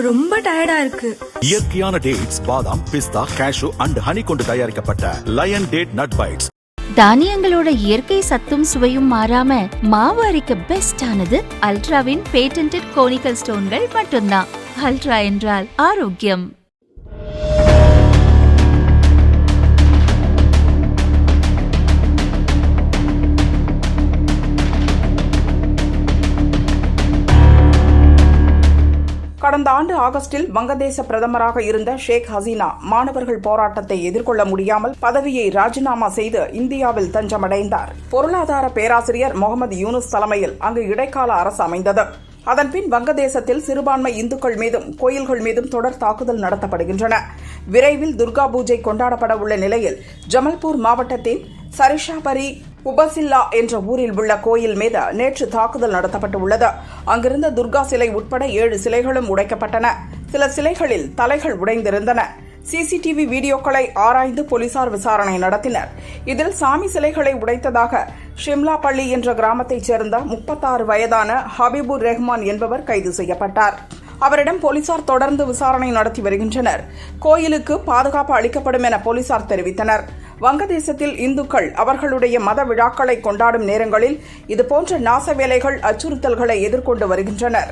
ரொம்ப டயர்டா இருக்கு. இயற்கையான டேட்ஸ், பாதாம், பிஸ்தா, கேஷ்யூ அண்ட் ஹனி கொண்டு தயாரிக்கப்பட்ட லயன் டேட் நட் பைட்ஸ். தானியங்களோட இயற்கை சத்தும் சுவையும் மாறாம மாவு அரைக்க பெஸ்ட் ஆனது அல்ட்ராவின் பேட்டன்டட் கோனிக்கல் ஸ்டோன்கள் மட்டும்தான். அல்ட்ரா என்றால் ஆரோக்கியம். கடந்த ஆண்டு ஆகஸ்டில் வங்கதேச பிரதமராக இருந்த ஷேக் ஹசீனா மாணவர்கள் போராட்டத்தை எதிர்கொள்ள முடியாமல் பதவியை ராஜினாமா செய்து இந்தியாவில் தஞ்சமடைந்தார். பொருளாதார பேராசிரியர் முகமது யூனுஸ் தலைமையில் அங்கு இடைக்கால அரசு அமைந்தது. அதன்பின் வங்கதேசத்தில் சிறுபான்மை இந்துக்கள் மீதும் கோயில்கள் மீதும் தொடர் தாக்குதல் நடத்தப்படுகின்றன. விரைவில் துர்கா பூஜை கொண்டாடப்பட உள்ள நிலையில் ஜமல்பூர் மாவட்டத்தின் சரிஷாபரி உபசில்லா என்ற ஊரில் உள்ள கோயில் மீது நேற்று தாக்குதல் நடத்தப்பட்டுள்ளது. அங்கிருந்த துர்கா சிலை உட்பட 7 சிலைகளும் உடைக்கப்பட்டன. சில சிலைகளில் தலைகள் உடைந்திருந்தன. சிசிடிவி வீடியோக்களை ஆராய்ந்து போலீசார் விசாரணை நடத்தினர். இதில் சாமி சிலைகளை உடைத்ததாக ஷிம்லாபள்ளி என்ற கிராமத்தைச் சேர்ந்த 36 வயதான ஹபீபுர் ரஹ்மான் என்பவர் கைது செய்யப்பட்டார். அவரிடம் போலீசார் தொடர்ந்து விசாரணை நடத்தி வருகின்றனர். கோயிலுக்கு பாதுகாப்பு அளிக்கப்படும் என போலீசார் தெரிவித்தனர். வங்கதேசத்தில் இந்துக்கள் அவர்களுடைய மத விழாக்களை கொண்டாடும் நேரங்களில் இதுபோன்ற நாச வேலைகள் அச்சுறுத்தல்களை எதிர்கொண்டு வருகின்றனர்.